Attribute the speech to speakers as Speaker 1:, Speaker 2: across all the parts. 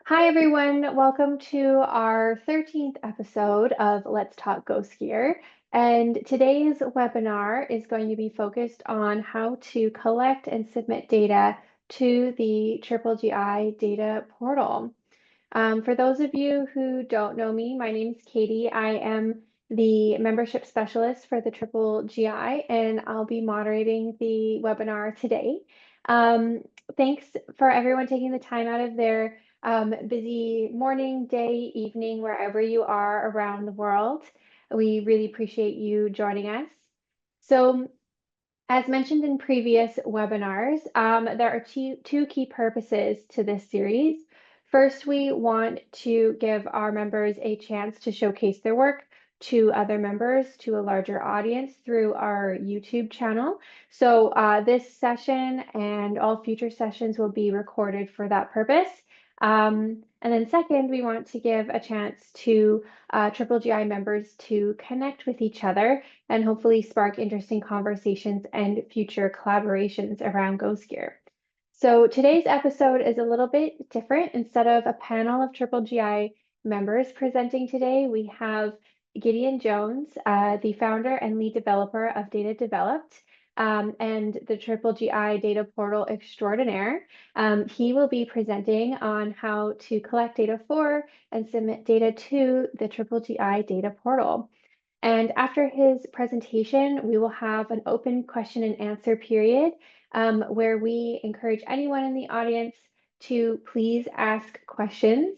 Speaker 1: Hi, everyone. Welcome to our 13th episode of Let's Talk Ghost Gear. And today's webinar is going to be focused on how to collect and submit data to the GGGI Data Portal. For those of you who don't know me, my name is Katie. I am the membership specialist for the GGGI, and I'll be moderating the webinar today. Thanks for everyone taking the time out of their busy morning, day, evening, wherever you are around the world. We really appreciate you joining us. So, as mentioned in previous webinars, there are two key purposes to this series. First, we want to give our members a chance to showcase their work to other members, to a larger audience through our YouTube channel. So this session and all future sessions will be recorded for that purpose. And then second, we want to give a chance to GGGI members to connect with each other and hopefully spark interesting conversations and future collaborations around Ghost Gear. So today's episode is a little bit different. Instead of a panel of GGGI members presenting today, we have Gideon Jones, the founder and lead developer of Data Developed, and the GGGI Data Portal extraordinaire. He will be presenting on how to collect data for and submit data to the GGGI Data Portal. And after his presentation, we will have an open question and answer period where we encourage anyone in the audience to please ask questions.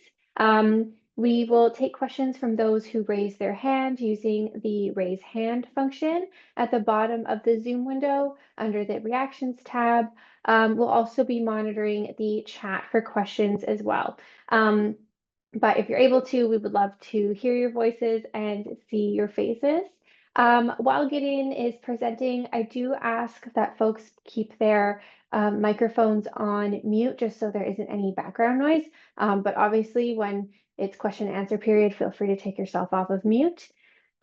Speaker 1: We will take questions from those who raise their hand using the raise hand function at the bottom of the Zoom window under the reactions tab. We'll also be monitoring the chat for questions as well. But if you're able to, we would love to hear your voices and see your faces. While Gideon is presenting, I do ask that folks keep their microphones on mute just so there isn't any background noise. But obviously, when it's question and answer period, feel free to take yourself off of mute.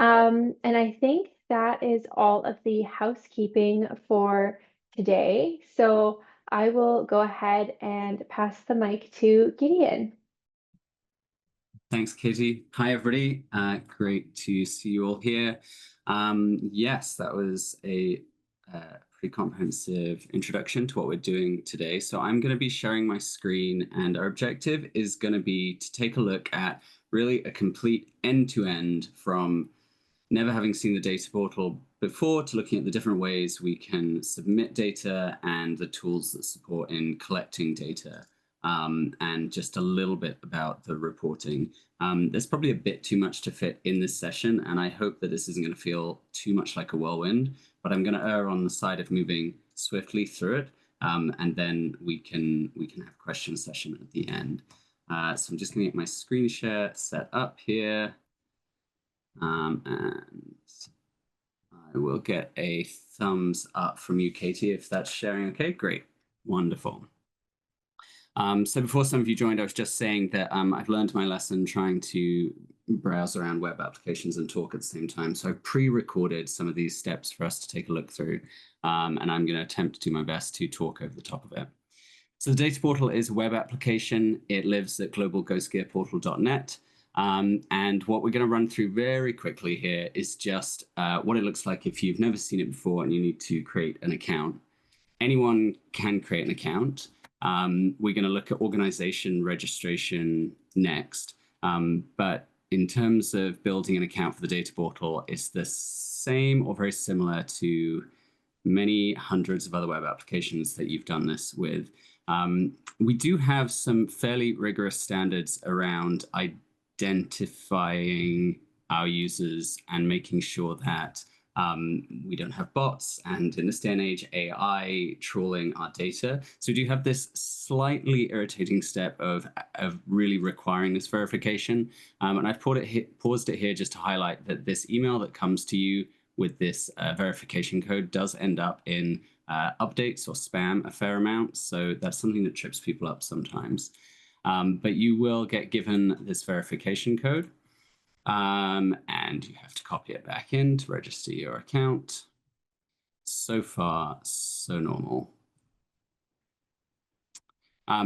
Speaker 1: And I think that is all of the housekeeping for today. So I will go ahead and pass the mic to Gideon.
Speaker 2: Thanks, Katie. Hi, everybody. Great to see you all here. Yes, that was a pretty comprehensive introduction to what we're doing today. So I'm going to be sharing my screen, and our objective is going to be to take a look at really a complete end-to-end from never having seen the data portal before to looking at the different ways we can submit data and the tools that support in collecting data. And just a little bit about the reporting. There's probably a bit too much to fit in this session, and I hope that this isn't going to feel too much like a whirlwind, but I'm going to err on the side of moving swiftly through it, and then we can have a question session at the end. So I'm just going to get my screen share set up here, and I will get a thumbs up from you, Katie, if that's sharing okay. Great, wonderful. So before some of you joined, I was just saying that I've learned my lesson trying to browse around web applications and talk at the same time. So I've pre-recorded some of these steps for us to take a look through, and I'm going to attempt to do my best to talk over the top of it. So the Data Portal is a web application. It lives at globalghostgearportal.net. And what we're going to run through very quickly here is just what it looks like if you've never seen it before and you need to create an account. Anyone can create an account. We're going to look at organization registration next. But in terms of building an account for the data portal, it's the same or very similar to many hundreds of other web applications that you've done this with. We do have some fairly rigorous standards around identifying our users and making sure that we don't have bots, and in this day and age, AI trawling our data. So we do have this slightly irritating step of really requiring this verification. And I've paused it here just to highlight that this email that comes to you with this verification code does end up in updates or spam a fair amount. So that's something that trips people up sometimes. But you will get given this verification code. And you have to copy it back in to register your account. So far, so normal.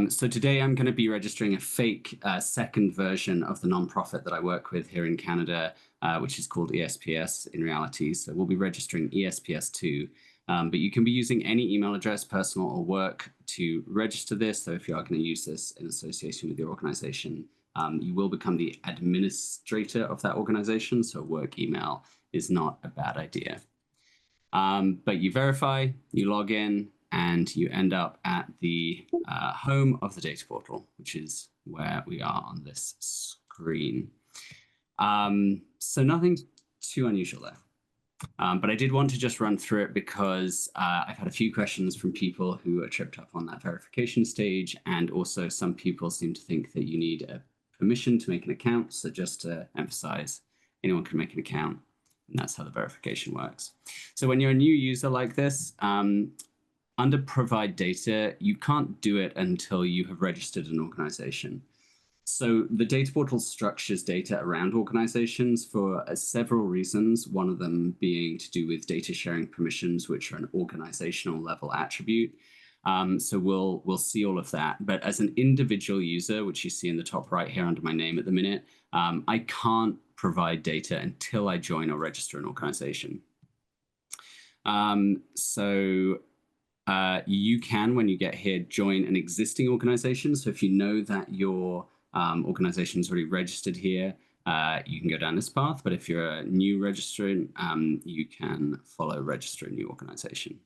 Speaker 2: So today I'm going to be registering a fake second version of the nonprofit that I work with here in Canada, which is called ESPS in reality. So we'll be registering ESPS2, but you can be using any email address, personal or work, to register this. So if you are going to use this in association with your organization, you will become the administrator of that organization. So work email is not a bad idea. But you verify, you log in, and you end up at the home of the data portal, which is where we are on this screen. So nothing too unusual there. But I did want to just run through it because I've had a few questions from people who are tripped up on that verification stage, and also some people seem to think that you need a permission to make an account. So just to emphasize, anyone can make an account, and that's how the verification works. So when you're a new user like this, under provide data, you can't do it until you have registered an organization. So the data portal structures data around organizations for several reasons, one of them being to do with data sharing permissions, which are an organizational level attribute. So we'll see all of that. But as an individual user, which you see in the top right here under my name at the minute, I can't provide data until I join or register an organization. You can, when you get here, join an existing organization. So if you know that your organization is already registered here, you can go down this path. But if you're a new registrant, you can follow register a new organization.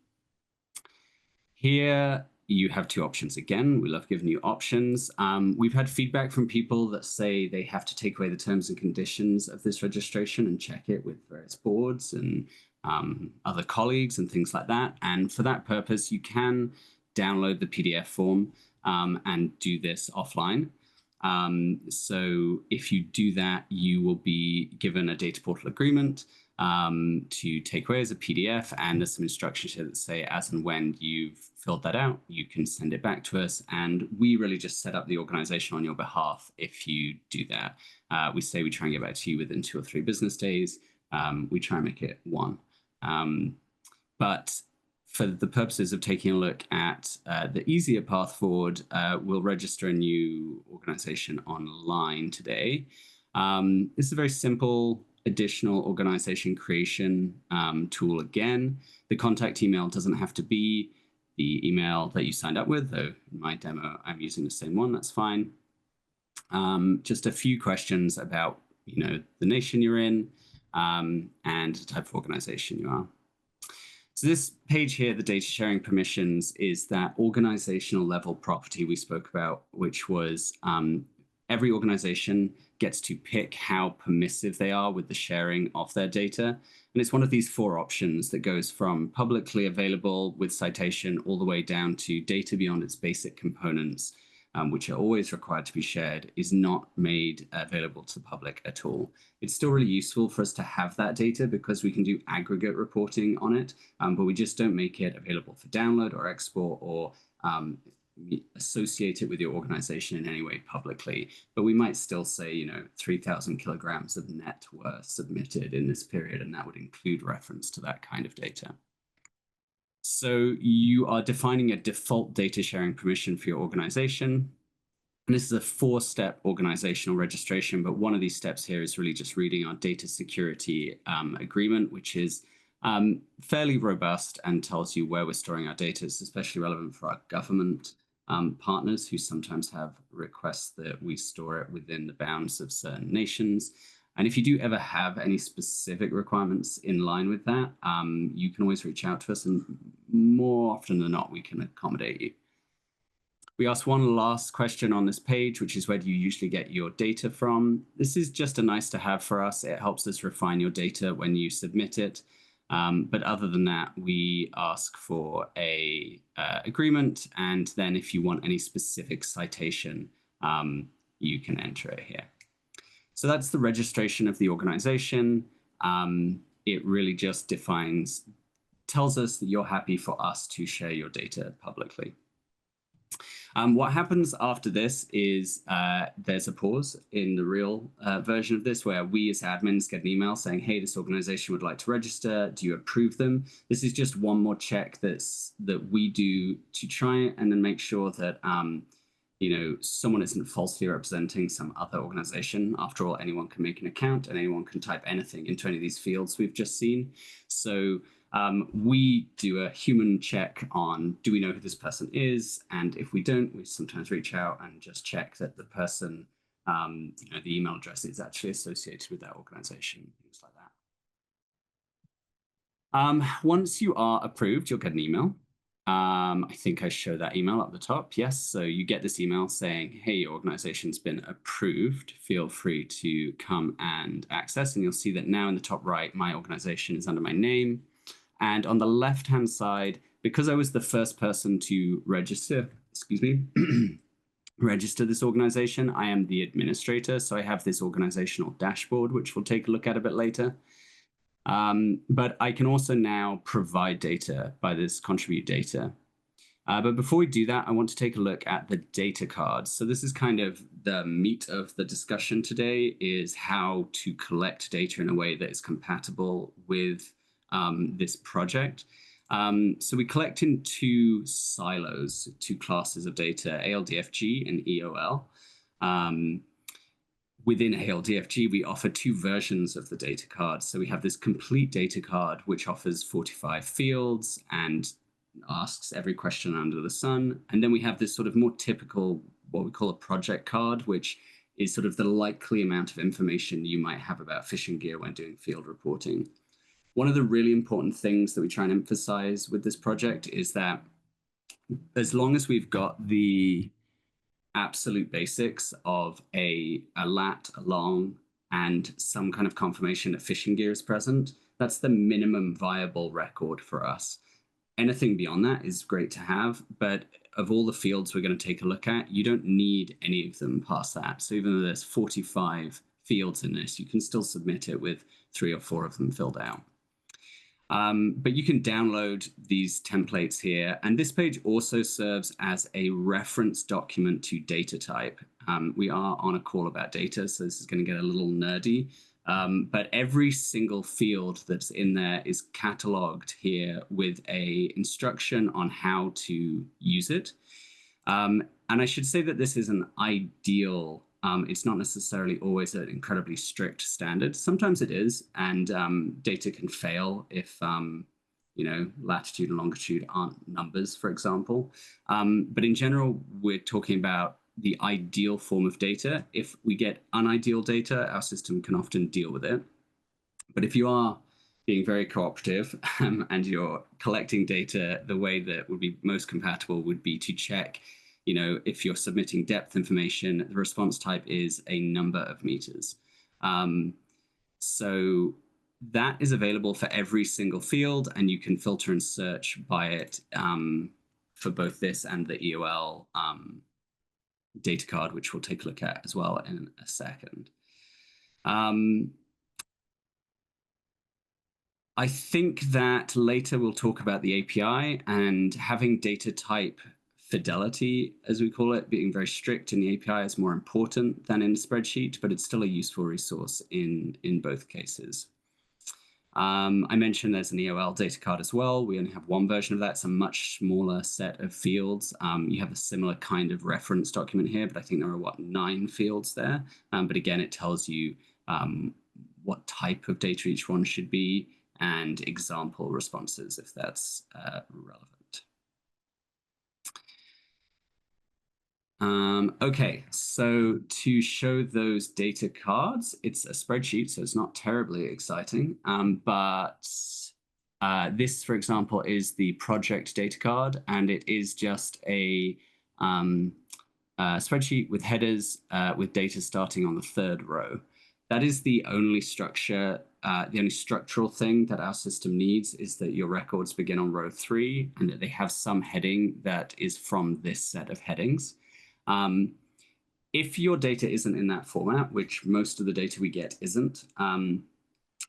Speaker 2: Here you have two options again. We love giving you options. We've had feedback from people that say they have to take away the terms and conditions of this registration and check it with various boards and other colleagues and things like that. And for that purpose, you can download the PDF form and do this offline. So if you do that, you will be given a data portal agreement to take away as a PDF, and there's some instructions here that say as and when you've filled that out, you can send it back to us, and we really just set up the organization on your behalf if you do that. We say we try and get back to you within 2 or 3 business days. We try and make it 1. But for the purposes of taking a look at the easier path forward, we'll register a new organization online today. This is a very simple additional organization creation tool again. The contact email doesn't have to be the email that you signed up with, though in my demo, I'm using the same one, that's fine. Just a few questions about, the nation you're in and the type of organization you are. So this page here, the data sharing permissions, is that organizational level property we spoke about, which was every organization gets to pick how permissive they are with the sharing of their data. And it's one of these 4 options that goes from publicly available with citation all the way down to data beyond its basic components, which are always required to be shared, is not made available to the public at all. It's still really useful for us to have that data because we can do aggregate reporting on it, but we just don't make it available for download or export or associate it with your organization in any way publicly. But we might still say, 3,000 kilograms of net were submitted in this period, and that would include reference to that kind of data. So you are defining a default data sharing permission for your organization. And this is a 4-step organizational registration, but one of these steps here is really just reading our data security agreement, which is fairly robust and tells you where we're storing our data. It's especially relevant for our government partners who sometimes have requests that we store it within the bounds of certain nations. And if you do ever have any specific requirements in line with that, you can always reach out to us, and more often than not, we can accommodate you. We asked one last question on this page, which is where do you usually get your data from? This is just a nice to have for us. It helps us refine your data when you submit it. But other than that, we ask for a agreement. And then if you want any specific citation, you can enter it here. So that's the registration of the organization. It really just tells us that you're happy for us to share your data publicly. What happens after this is there's a pause in the real version of this where we as admins get an email saying, hey, this organization would like to register. Do you approve them? This is just one more check that we do to try and then make sure that someone isn't falsely representing some other organization. After all, anyone can make an account and anyone can type anything into any of these fields we've just seen. So we do a human check on, do we know who this person is? And if we don't, we sometimes reach out and just check that the person, the email address is actually associated with that organization, things like that. Once you are approved, you'll get an email. I think I show that email at the top. Yes. So you get this email saying, hey, your organization's been approved. Feel free to come and access. And you'll see that now in the top right, my organization is under my name. And on the left-hand side, because I was the first person to register, register this organization, I am the administrator. So I have this organizational dashboard, which we'll take a look at a bit later. But I can also now provide data by this contribute data. But before we do that, I want to take a look at the data cards. So this is kind of the meat of the discussion today, is how to collect data in a way that is compatible with this project. So we collect in two silos, two classes of data, ALDFG and EOL. Within ALDFG, we offer two versions of the data card. So we have this complete data card, which offers 45 fields and asks every question under the sun. And then we have this sort of more typical, what we call a project card, which is sort of the likely amount of information you might have about fishing gear when doing field reporting. One of the really important things that we try and emphasize with this project is that as long as we've got the absolute basics of a lat, a long, and some kind of confirmation that fishing gear is present, that's the minimum viable record for us. Anything beyond that is great to have, but of all the fields we're going to take a look at, you don't need any of them past that. So even though there's 45 fields in this, you can still submit it with 3 or 4 of them filled out. But you can download these templates here. And this page also serves as a reference document to data type. We are on a call about data, so this is going to get a little nerdy. But every single field that's in there is cataloged here with a instruction on how to use it. And I should say that this is an ideal, it's not necessarily always an incredibly strict standard. Sometimes it is, and data can fail if, latitude and longitude aren't numbers, for example. But in general, we're talking about the ideal form of data. If we get unideal data, our system can often deal with it. But if you are being very cooperative and you're collecting data, the way that would be most compatible would be to check, if you're submitting depth information, the response type is a number of meters. So that is available for every single field, and you can filter and search by it for both this and the EOL data card, which we'll take a look at as well in a second. I think that later we'll talk about the API and having data type fidelity, as we call it, being very strict in the API is more important than in a spreadsheet, but it's still a useful resource in both cases. I mentioned there's an EOL data card as well. We only have one version of that. It's a much smaller set of fields. You have a similar kind of reference document here, but I think there are, 9 fields there. But again, it tells you what type of data each one should be and example responses if that's relevant. Okay, so to show those data cards, it's a spreadsheet, so it's not terribly exciting. But this, for example, is the project data card, and it is just a spreadsheet with headers with data starting on the 3rd row. That is the only structure, the only structural thing that our system needs is that your records begin on row 3 and that they have some heading that is from this set of headings. If your data isn't in that format, which most of the data we get isn't,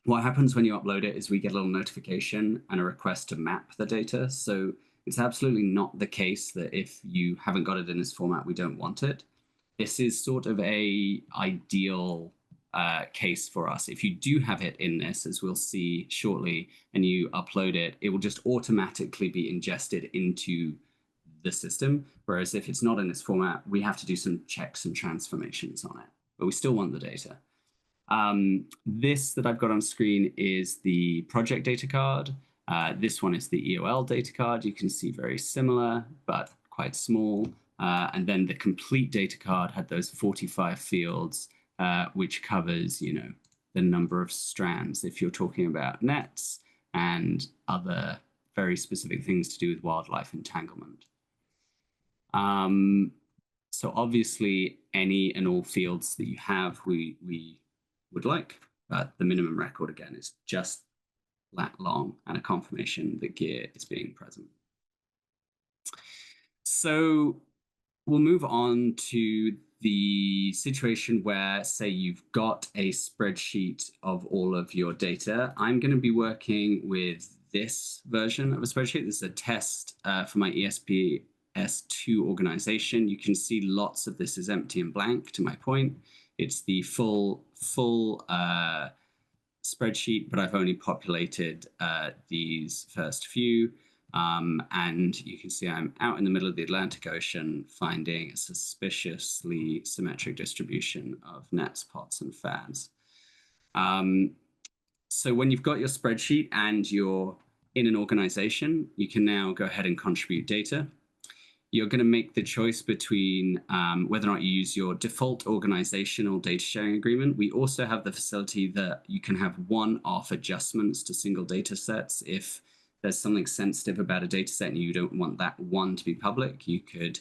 Speaker 2: what happens when you upload it is we get a little notification and a request to map the data. So it's absolutely not the case that if you haven't got it in this format, we don't want it. This is sort of a ideal case for us. If you do have it in this, as we'll see shortly, and you upload it, it will just automatically be ingested into the system. Whereas if it's not in this format, we have to do some checks and transformations on it, but we still want the data. This that I've got on screen is the project data card. This one is the EOL data card. You can see very similar, but quite small. And then the complete data card had those 45 fields, which covers, you know, the number of strands if you're talking about nets and other very specific things to do with wildlife entanglement. So obviously, any and all fields that you have, we would like, but the minimum record again is just lat long and a confirmation that gear is being present. So we'll move on to the situation where, say, you've got a spreadsheet of all of your data. I'm going to be working with this version of a spreadsheet. This is a test for my ESPS2 organization. You can see lots of this is empty and blank, to my point. It's the full spreadsheet, but I've only populated these first few. And you can see I'm out in the middle of the Atlantic Ocean finding a suspiciously symmetric distribution of nets, pots, and fads. So when you've got your spreadsheet and you're in an organization, you can now go ahead and contribute data. You're going to make the choice between whether or not you use your default organizational data sharing agreement. We also have the facility that you can have one-off adjustments to single data sets. If there's something sensitive about a data set and you don't want that one to be public, you could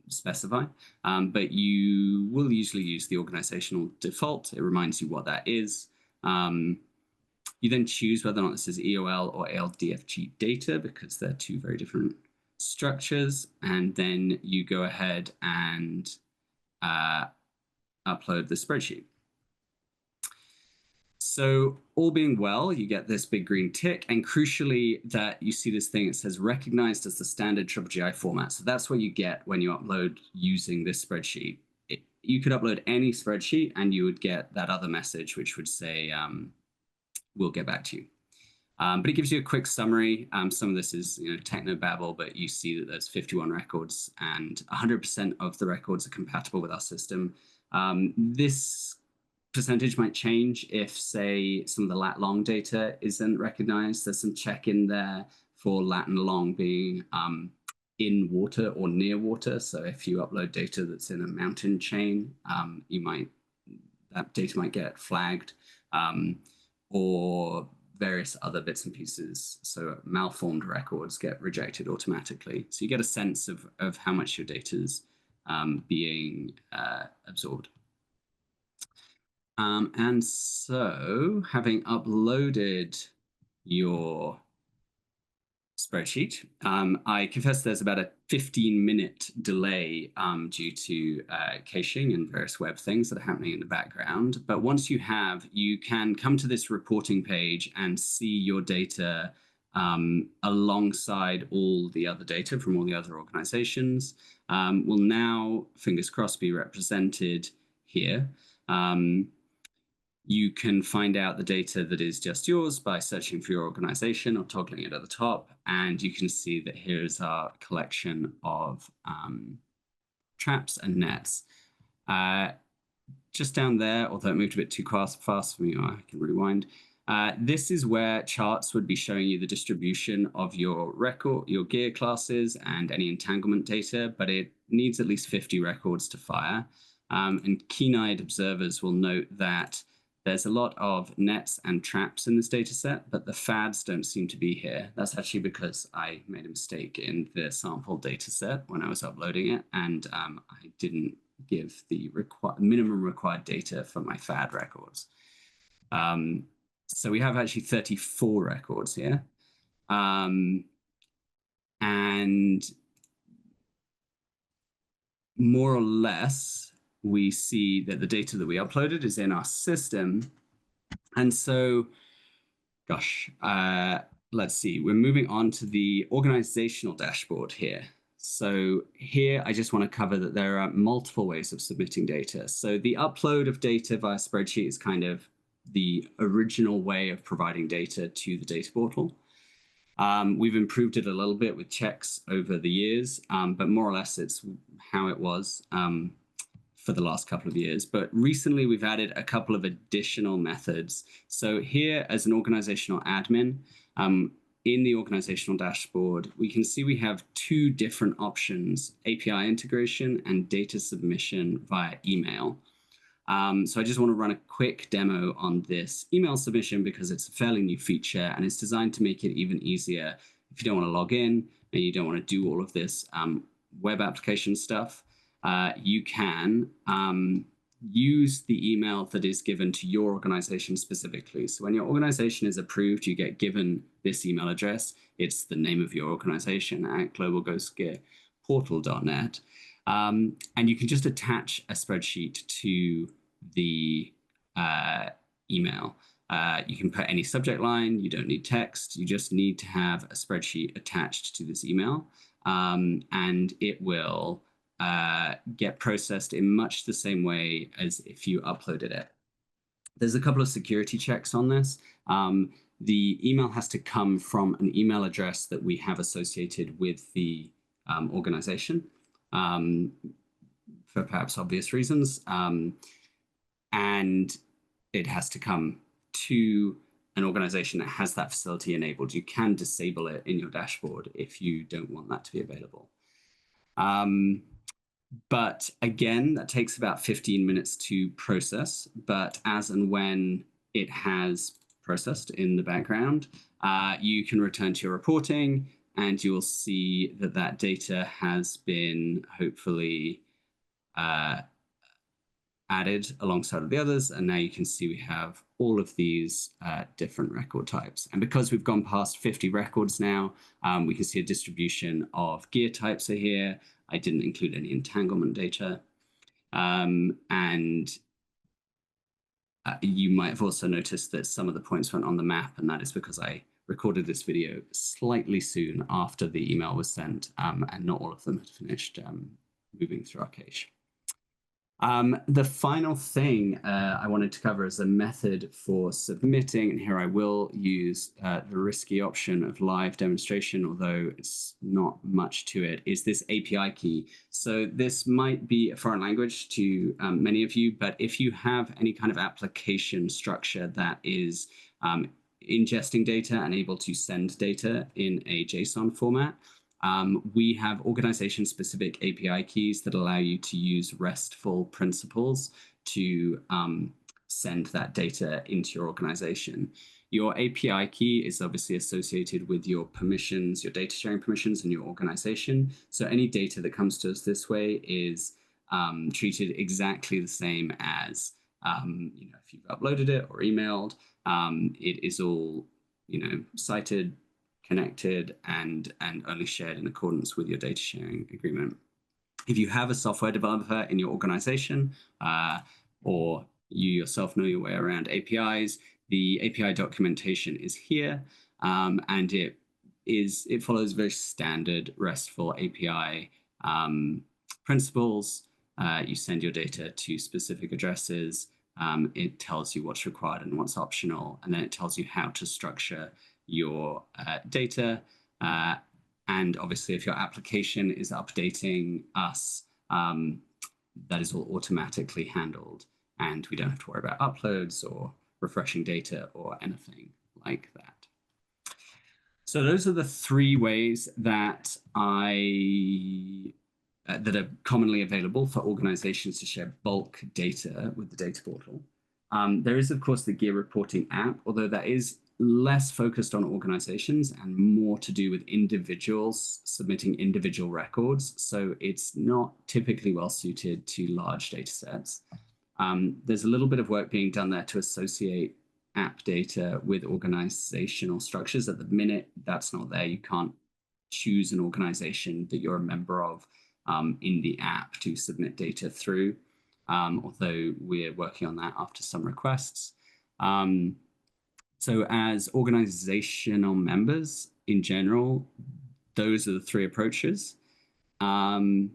Speaker 2: specify. But you will usually use the organizational default. It reminds you what that is. You then choose whether or not this is EOL or ALDFG data, because they're two very different structures, and then you go ahead and upload the spreadsheet. So all being well, you get this big green tick, and crucially that you see this thing that says recognized as the standard GGGI format. So that's what you get when you upload using this spreadsheet. You could upload any spreadsheet and you would get that other message, which would say, we'll get back to you. But it gives you a quick summary. Some of this is, technobabble, but you see that there's 51 records and 100% of the records are compatible with our system. This percentage might change if, say, some of the lat long data isn't recognized. There's some check in there for lat and long being in water or near water. So if you upload data that's in a mountain chain, that data might get flagged, or various other bits and pieces. So malformed records get rejected automatically. So you get a sense of how much your data is being absorbed. And so having uploaded your spreadsheet, I confess there's about a 15-minute delay due to caching and various web things that are happening in the background. But once you can come to this reporting page and see your data alongside all the other data from all the other organizations. Will now, fingers crossed, be represented here. You can find out the data that is just yours by searching for your organization or toggling it at the top. And you can see that here's our collection of traps and nets. Just down there, although it moved a bit too fast for me, I can rewind. This is where charts would be showing you the distribution of your gear classes and any entanglement data, but it needs at least 50 records to fire. And keen-eyed observers will note that there's a lot of nets and traps in this data set, but the fads don't seem to be here. That's actually because I made a mistake in the sample data set when I was uploading it, and I didn't give the minimum required data for my fad records. So we have actually 34 records here. And more or less, we see that the data that we uploaded is in our system. And so, gosh, let's see, we're moving on to the organizational dashboard here. So here, I just want to cover that there are multiple ways of submitting data. So the upload of data via spreadsheet is kind of the original way of providing data to the data portal. We've improved it a little bit with checks over the years, but more or less it's how it was for the last couple of years. But recently we've added a couple of additional methods. So here as an organizational admin, in the organizational dashboard, we can see we have two different options: API integration and data submission via email. So I just want to run a quick demo on this email submission because it's a fairly new feature and it's designed to make it even easier if you don't want to log in and you don't want to do all of this web application stuff. You can use the email that is given to your organization specifically. So when your organization is approved, you get given this email address. It's the name of your organization at globalghostgearportal.net. And you can just attach a spreadsheet to the email. You can put any subject line. You don't need text. You just need to have a spreadsheet attached to this email, and it will get processed in much the same way as if you uploaded it. There's a couple of security checks on this. The email has to come from an email address that we have associated with the organization, for perhaps obvious reasons. And it has to come to an organization that has that facility enabled. You can disable it in your dashboard if you don't want that to be available. But again, that takes about 15 minutes to process. But as and when it has processed in the background, you can return to your reporting and you will see that that data has been hopefully added alongside of the others. And now you can see we have all of these different record types. And because we've gone past 50 records now, we can see a distribution of gear types are here. I didn't include any entanglement data. And you might have also noticed that some of the points went on the map, and that is because I recorded this video slightly soon after the email was sent, and not all of them had finished moving through our cache. The final thing I wanted to cover is a method for submitting, and here I will use the risky option of live demonstration, although it's not much to it, is this API key. So this might be a foreign language to many of you, but if you have any kind of application structure that is ingesting data and able to send data in a JSON format, we have organization-specific API keys that allow you to use RESTful principles to send that data into your organization. Your API key is obviously associated with your permissions, your data sharing permissions in your organization. So any data that comes to us this way is treated exactly the same as if you've uploaded it or emailed. It is all cited, connected, and only shared in accordance with your data sharing agreement. If you have a software developer in your organization, or you yourself know your way around APIs, the API documentation is here, and it follows very standard RESTful API principles. You send your data to specific addresses. It tells you what's required and what's optional, and then it tells you how to structure your data. And obviously, if your application is updating us, that is all automatically handled, and we don't have to worry about uploads or refreshing data or anything like that. So those are the three ways that that are commonly available for organizations to share bulk data with the data portal. There is, of course, the Gear Reporting app, although that is less focused on organizations and more to do with individuals submitting individual records. So it's not typically well suited to large data sets. There's a little bit of work being done there to associate app data with organizational structures. At the minute, that's not there. You can't choose an organization that you're a member of in the app to submit data through, although we're working on that after some requests. So as organizational members in general, those are the three approaches. I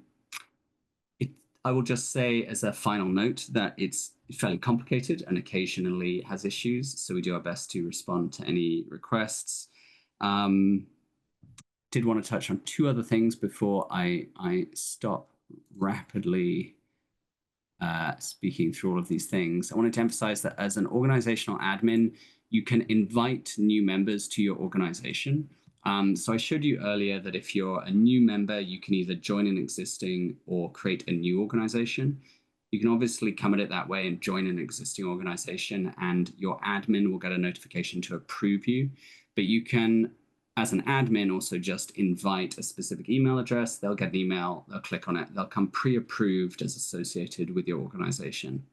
Speaker 2: will just say as a final note that it's fairly complicated and occasionally has issues. So we do our best to respond to any requests. did want to touch on two other things before I stop rapidly speaking through all of these things. I wanted to emphasize that as an organizational admin, you can invite new members to your organization. So I showed you earlier that if you're a new member, you can either join an existing or create a new organization. You can obviously come at it that way and join an existing organization, and your admin will get a notification to approve you. But you can, as an admin, also just invite a specific email address. They'll get an email, they'll click on it, they'll come pre-approved as associated with your organization.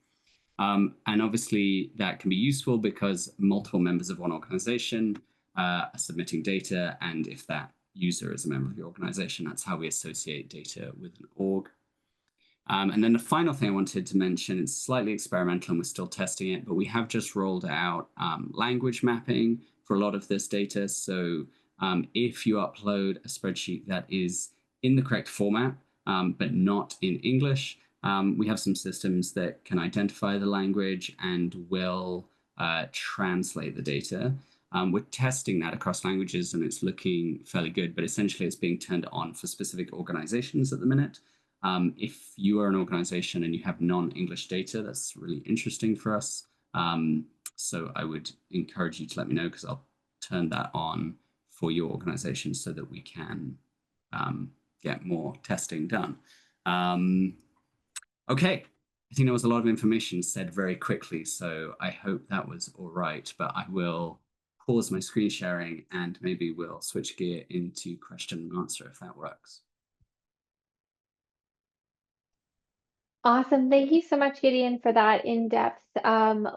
Speaker 2: And obviously that can be useful because multiple members of one organization are submitting data. And if that user is a member of your organization, that's how we associate data with an org. And then the final thing I wanted to mention, it's slightly experimental and we're still testing it, but we have just rolled out language mapping for a lot of this data. So if you upload a spreadsheet that is in the correct format, but not in English, we have some systems that can identify the language and will translate the data. We're testing that across languages and it's looking fairly good, but essentially it's being turned on for specific organizations at the minute. If you are an organization and you have non-English data, that's really interesting for us. So I would encourage you to let me know because I'll turn that on for your organization so that we can get more testing done. Okay, I think there was a lot of information said very quickly, so I hope that was all right, but I will pause my screen sharing and maybe we'll switch gear into question and answer if that works.
Speaker 1: Awesome. Thank you so much, Gideon, for that in-depth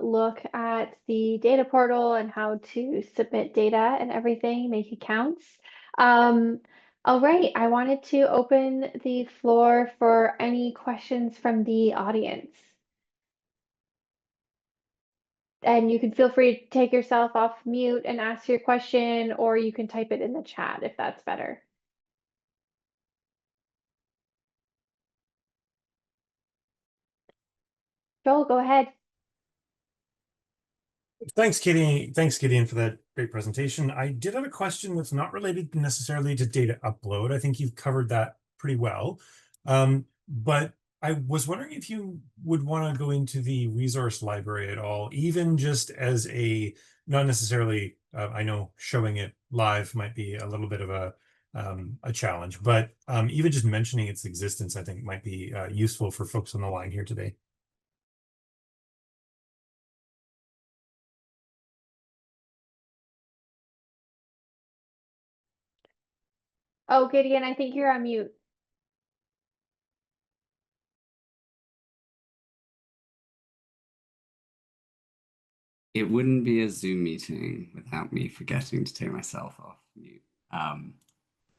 Speaker 1: look at the data portal and how to submit data and everything, make accounts. All right, I wanted to open the floor for any questions from the audience. And you can feel free to take yourself off mute and ask your question, or you can type it in the chat if that's better. Joel, go ahead.
Speaker 3: Thanks, Gideon. Thanks, Gideon, for that great presentation. I did have a question that's not related necessarily to data upload. I think you've covered that pretty well. But I was wondering if you would want to go into the resource library at all, even just as a, not necessarily, I know showing it live might be a little bit of a challenge, but even just mentioning its existence, I think might be useful for folks on the line here today.
Speaker 1: Oh, Gideon, I think you're on mute.
Speaker 2: It wouldn't be a Zoom meeting without me forgetting to take myself off mute.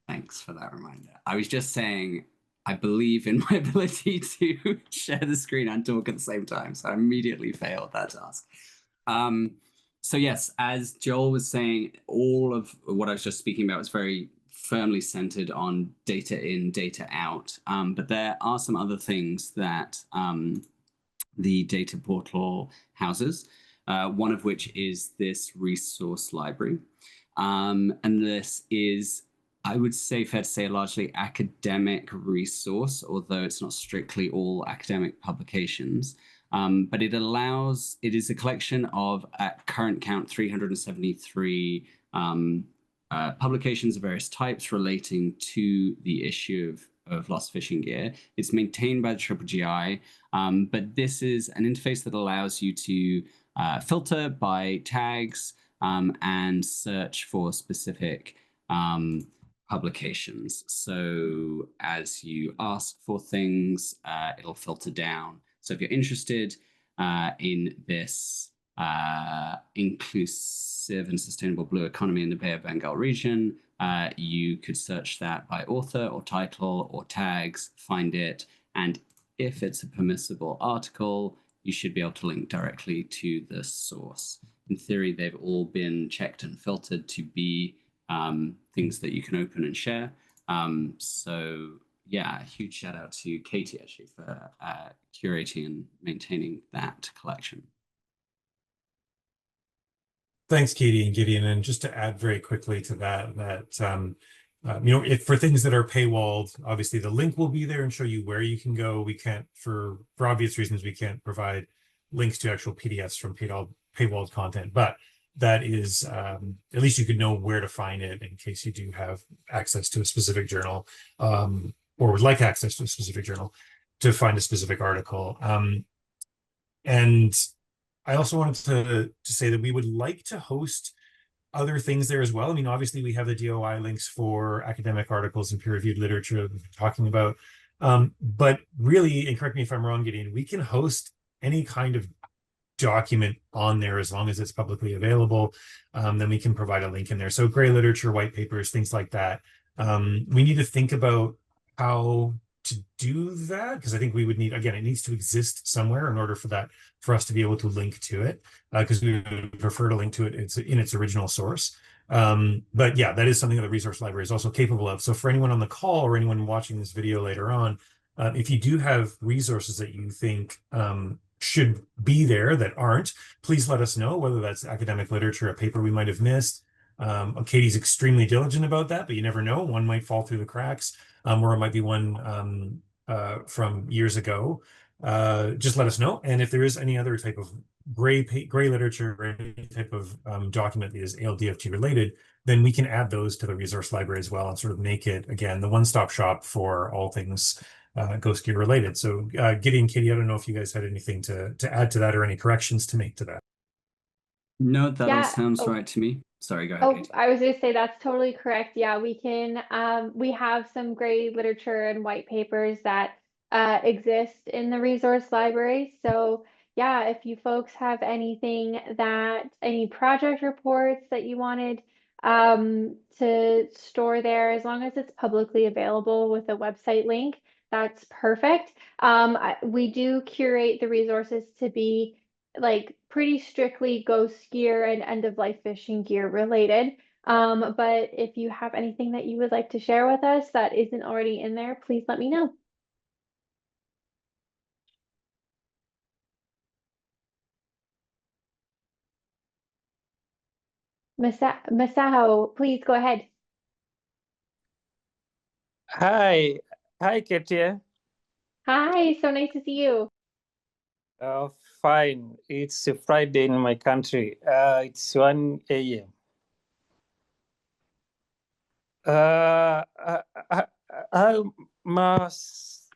Speaker 2: Thanks for that reminder. I was just saying, I believe in my ability to share the screen and talk at the same time, so I immediately failed that task. So yes, as Joel was saying, all of what I was just speaking about was very firmly centered on data in, data out. But there are some other things that the data portal houses, one of which is this resource library. And this is, I would say, fair to say, a largely academic resource, although it's not strictly all academic publications. But it is a collection of, at current count, 373 publications of various types relating to the issue of lost fishing gear. It's maintained by the GGGI, but this is an interface that allows you to filter by tags and search for specific publications. So as you ask for things, it'll filter down. So if you're interested in this inclusive and sustainable blue economy in the Bay of Bengal region, you could search that by author or title or tags, find it, and if it's a permissible article, you should be able to link directly to the source. In theory, they've all been checked and filtered to be things that you can open and share. So yeah, a huge shout out to Katie actually for curating and maintaining that collection.
Speaker 3: Thanks, Katie and Gideon. And just to add very quickly to that if for things that are paywalled, obviously the link will be there and show you where you can go. We can't, for obvious reasons, we can't provide links to actual PDFs from paywalled content, but that is, at least you could know where to find it in case you do have access to a specific journal, or would like access to a specific journal to find a specific article. And I also wanted to say that we would like to host other things there as well. I mean, obviously we have the DOI links for academic articles and peer-reviewed literature that we've been talking about. But really, and correct me if I'm wrong, Gideon, we can host any kind of document on there as long as it's publicly available. Then we can provide a link in there. So gray literature, white papers, things like that. We need to think about how to do that, because I think we would need, again, it needs to exist somewhere in order for us to be able to link to it, because we would prefer to link to it in its original source. But yeah, that is something that the resource library is also capable of. So for anyone on the call or anyone watching this video later on, if you do have resources that you think should be there that aren't, please let us know, whether that's academic literature, a paper we might have missed. Katie's extremely diligent about that, but you never know, one might fall through the cracks, or it might be one from years ago. Just let us know. And if there is any other type of gray literature or any type of document that is ALDFT related, then we can add those to the resource library as well and sort of make it, again, the one-stop shop for all things Ghost Gear related. So Gideon, Katie, I don't know if you guys had anything to add to that or any corrections to make to that.
Speaker 2: No, that all
Speaker 1: Yeah.
Speaker 2: sounds right to me. Sorry, go ahead,
Speaker 1: Oh,
Speaker 2: Katie.
Speaker 1: I was going to say that's totally correct. Yeah, we can, we have some gray literature and white papers that exist in the resource library. So yeah, if you folks have anything any project reports that you wanted to store there, as long as it's publicly available with a website link, that's perfect. We do curate the resources to be like pretty strictly ghost gear and end of life fishing gear related. But if you have anything that you would like to share with us that isn't already in there, please let me know. Masaho, please go ahead.
Speaker 4: Hi, Katia.
Speaker 1: Hi, so nice to see you.
Speaker 4: Fine. It's a Friday in my country. It's 1 a.m. I must.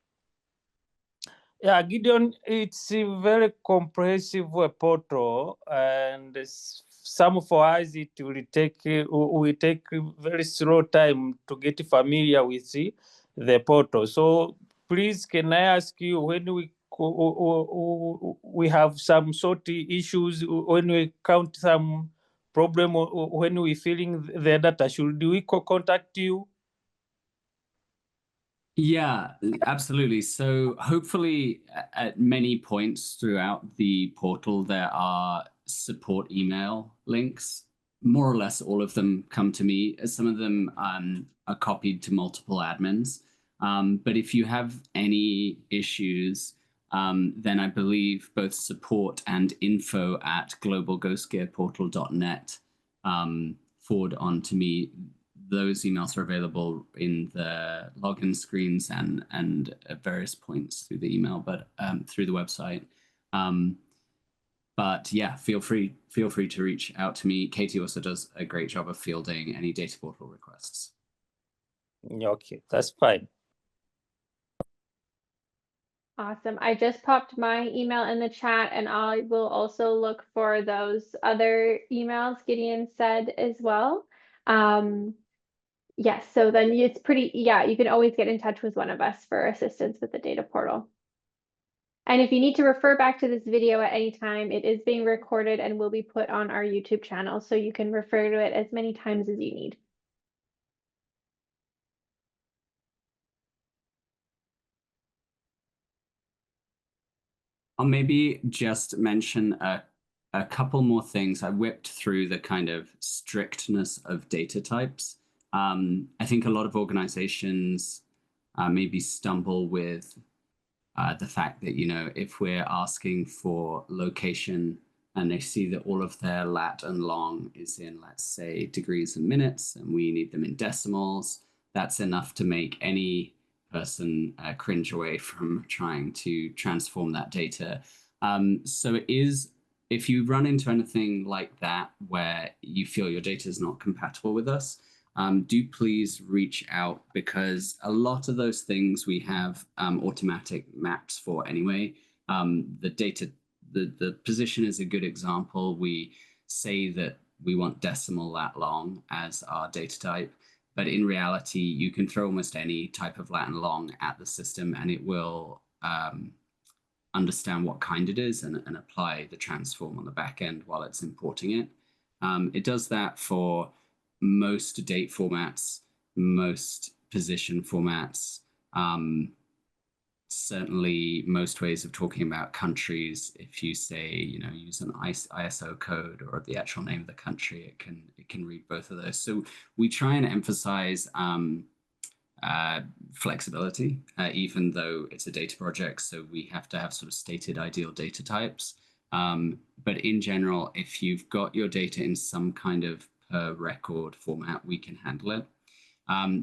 Speaker 4: Yeah, Gideon, it's a very comprehensive portal, and some for us it will take very slow time to get familiar with the portal. So please, can I ask you, when we have some sort of issues, when we count some problem, when we filling the data, should we contact you?
Speaker 2: Yeah, absolutely. So hopefully at many points throughout the portal, there are support email links. More or less all of them come to me. Some of them are copied to multiple admins. But if you have any issues, then I believe both support and info@globalghostgearportal.net forward on to me. Those emails are available in the login screens and at various points through the email, but through the website. But yeah, feel free to reach out to me. Katie also does a great job of fielding any data portal requests.
Speaker 4: Okay, that's fine.
Speaker 1: Awesome. I just popped my email in the chat, and I will also look for those other emails Gideon said as well. Yes, so then it's pretty, yeah, you can always get in touch with one of us for assistance with the data portal. And if you need to refer back to this video at any time, it is being recorded and will be put on our YouTube channel, so you can refer to it as many times as you need.
Speaker 2: I'll maybe just mention a couple more things. I whipped through the kind of strictness of data types. I think a lot of organizations maybe stumble with the fact that, you know, if we're asking for location and they see that all of their lat and long is in, let's say, degrees and minutes, and we need them in decimals, that's enough to make any person cringe away from trying to transform that data. So it is, if you run into anything like that where you feel your data is not compatible with us, do please reach out, because a lot of those things we have automatic maps for anyway. The position is a good example. We say that we want decimal lat long as our data type, but in reality, you can throw almost any type of lat and long at the system, and it will understand what kind it is and apply the transform on the back end while it's importing it. It does that for most date formats, most position formats, certainly most ways of talking about countries. If you say, use an ISO code or the actual name of the country, it can read both of those. So we try and emphasize flexibility, even though it's a data project. So we have to have sort of stated ideal data types. But in general, if you've got your data in some kind of per record format, we can handle it.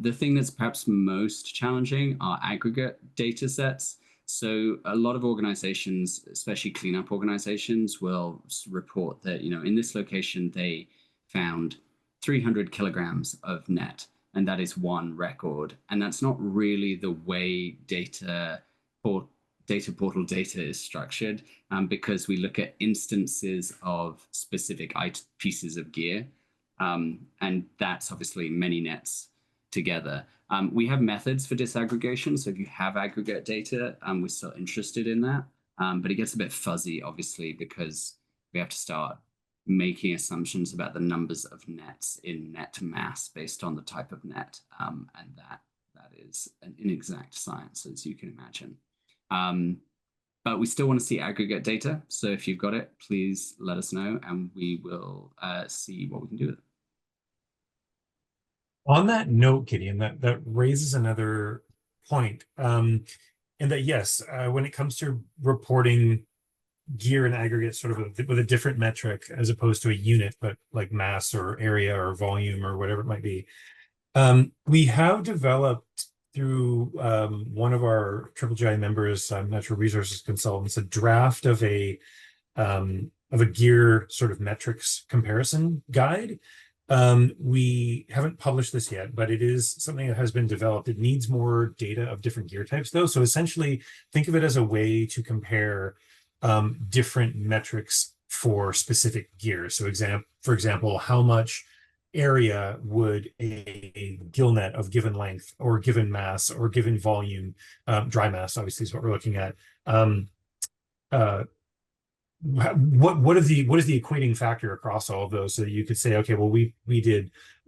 Speaker 2: The thing that's perhaps most challenging are aggregate data sets. So a lot of organizations, especially cleanup organizations, will report that, in this location, they found 300 kilograms of net, and that is one record. And that's not really the way data portal data is structured, because we look at instances of specific pieces of gear. And that's obviously many nets together. We have methods for disaggregation. So if you have aggregate data, we're still interested in that. But it gets a bit fuzzy, obviously, because we have to start making assumptions about the numbers of nets in net mass based on the type of net. And that is an inexact science, as you can imagine. But we still want to see aggregate data. So if you've got it, please let us know, and we will see what we can do with it.
Speaker 3: On that note, Gideon, that raises another point, and that yes, when it comes to reporting gear and aggregate sort of with a different metric as opposed to a unit, but like mass or area or volume or whatever it might be, we have developed through one of our GGGI members, natural resources consultants, a draft of a gear sort of metrics comparison guide. We haven't published this yet, but it is something that has been developed. It needs more data of different gear types, though. So essentially, think of it as a way to compare different metrics for specific gear. So for example, how much area would a gill net of given length or given mass or given volume, dry mass obviously is what we're looking at, what is the equating factor across all of those, so that you could say, okay, well, we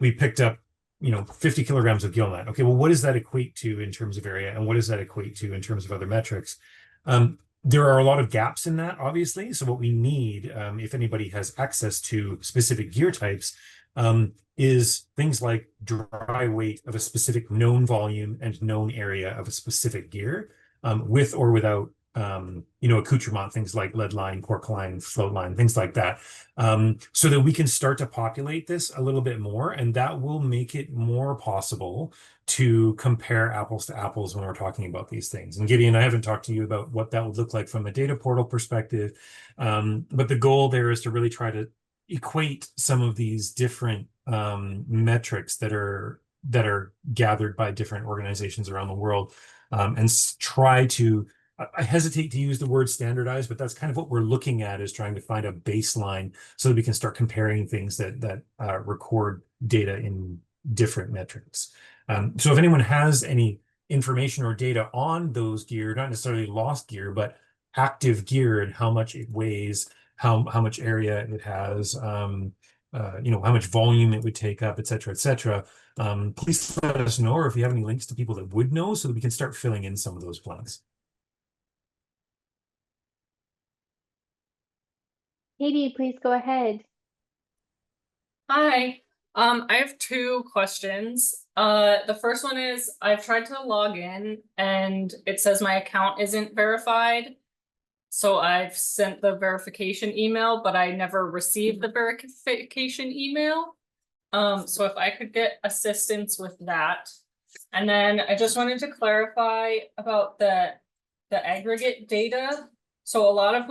Speaker 3: picked up 50 kilograms of gill net. Okay, well, what does that equate to in terms of area, and what does that equate to in terms of other metrics? There are a lot of gaps in that, obviously. So what we need, if anybody has access to specific gear types, is things like dry weight of a specific known volume and known area of a specific gear, with or without accoutrement, things like lead line, cork line, float line, things like that, so that we can start to populate this a little bit more, and that will make it more possible to compare apples to apples when we're talking about these things. And Gideon, I haven't talked to you about what that would look like from a data portal perspective, but the goal there is to really try to equate some of these different metrics that are gathered by different organizations around the world, and try to, I hesitate to use the word standardize, but that's kind of what we're looking at, is trying to find a baseline so that we can start comparing things that record data in different metrics. So if anyone has any information or data on those gear, not necessarily lost gear, but active gear, and how much it weighs, how much area it has, how much volume it would take up, et cetera, please let us know, or if you have any links to people that would know, so that we can start filling in some of those blanks.
Speaker 1: Katie, please go ahead.
Speaker 5: Hi, I have two questions. The first one is, I've tried to log in and it says my account isn't verified. So I've sent the verification email, but I never received the verification email. So if I could get assistance with that. And then I just wanted to clarify about the aggregate data. So a lot of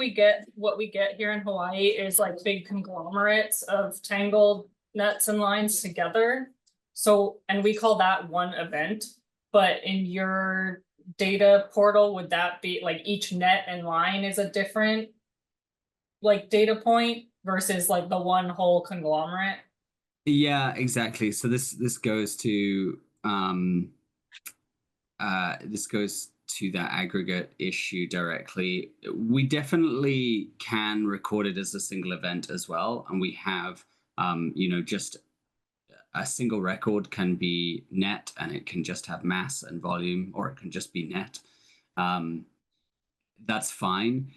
Speaker 5: what we get here in Hawaii is like big conglomerates of tangled nets and lines together. So, and we call that one event, but in your data portal, would that be like each net and line is a different like data point versus like the one whole conglomerate?
Speaker 2: Yeah, exactly. So this goes to that aggregate issue directly. We definitely can record it as a single event as well, and we have just a single record can be net, and it can just have mass and volume, or it can just be net. That's fine.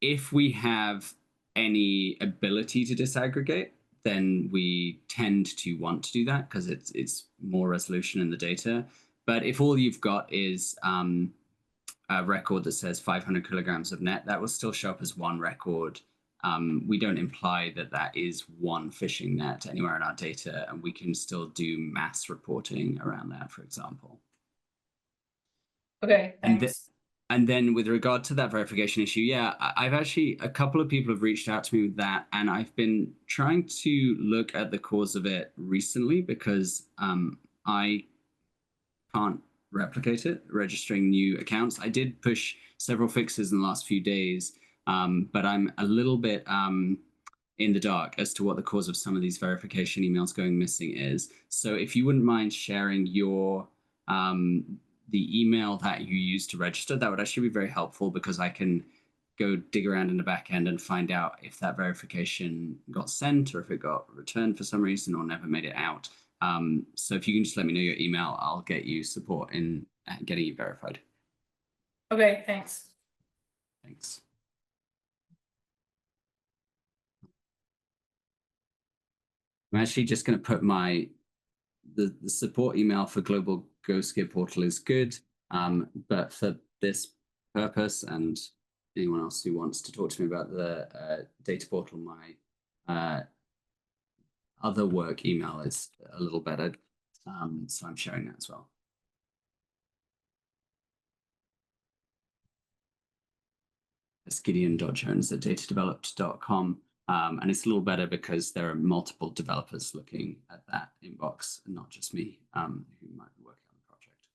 Speaker 2: If we have any ability to disaggregate, then we tend to want to do that because it's more resolution in the data. But if all you've got is a record that says 500 kilograms of net, that will still show up as one record. We don't imply that that is one fishing net anywhere in our data, and we can still do mass reporting around that, for example.
Speaker 5: Okay, thanks.
Speaker 2: And then with regard to that verification issue, yeah, I've actually, a couple of people have reached out to me with that, and I've been trying to look at the cause of it recently because I can't replicate it, registering new accounts. I did push several fixes in the last few days, but I'm a little bit in the dark as to what the cause of some of these verification emails going missing is. So if you wouldn't mind sharing your the email that you use to register, that would actually be very helpful because I can go dig around in the back end and find out if that verification got sent or if it got returned for some reason or never made it out. So if you can just let me know your email, I'll get you support in getting you verified.
Speaker 5: Okay, thanks.
Speaker 2: Thanks. I'm actually just going to put the support email for Global Ghost Gear Portal is good, but for this purpose and anyone else who wants to talk to me about the data portal, my other work email is a little better, so I'm sharing that as well. It's gideon.jones@datadeveloped.com. And it's a little better because there are multiple developers looking at that inbox and not just me who might be working on the project.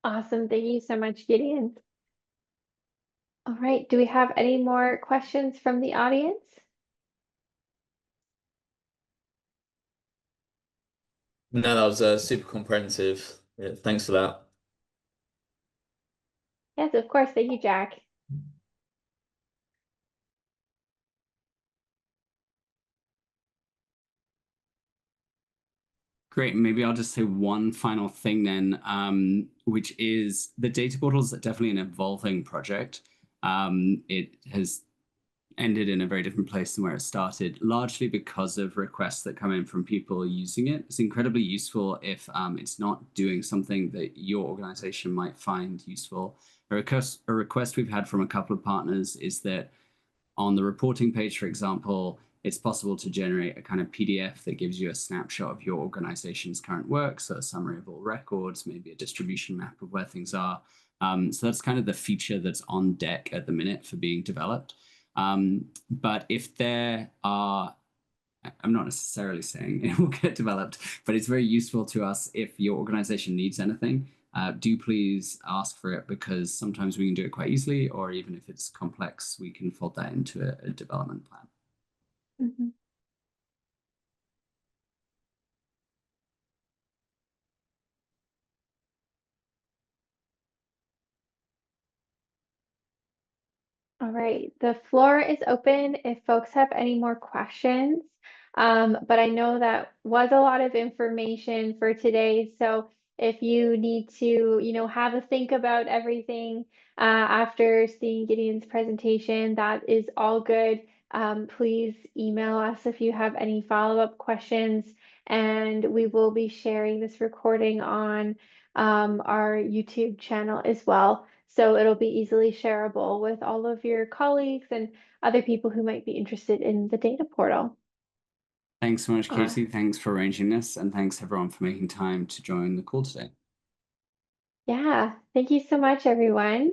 Speaker 1: Awesome. Thank you so much, Gideon. All right. Do we have any more questions from the audience?
Speaker 6: No, that was super comprehensive. Yeah, thanks for that.
Speaker 1: Yes, of course. Thank you, Jack.
Speaker 2: Great. Maybe I'll just say one final thing then, which is the data portal is definitely an evolving project. It has ended in a very different place than where it started, largely because of requests that come in from people using it. It's incredibly useful if it's not doing something that your organization might find useful. A request we've had from a couple of partners is that on the reporting page, for example, it's possible to generate a kind of PDF that gives you a snapshot of your organization's current work, so a summary of all records, maybe a distribution map of where things are. So that's kind of the feature that's on deck at the minute for being developed. But if there are, I'm not necessarily saying it will get developed, but it's very useful to us if your organization needs anything. Do please ask for it because sometimes we can do it quite easily, or even if it's complex, we can fold that into a development plan.
Speaker 1: Mm-hmm. All right, the floor is open if folks have any more questions. But I know that was a lot of information for today. So if you need to, have a think about everything after seeing Gideon's presentation, that is all good. Please email us if you have any follow-up questions, and we will be sharing this recording on our YouTube channel as well. So it'll be easily shareable with all of your colleagues and other people who might be interested in the data portal.
Speaker 2: Thanks so much,
Speaker 1: Aw.
Speaker 2: Katie. Thanks for arranging this, and thanks everyone for making time to join the call today.
Speaker 1: Yeah, thank you so much, everyone.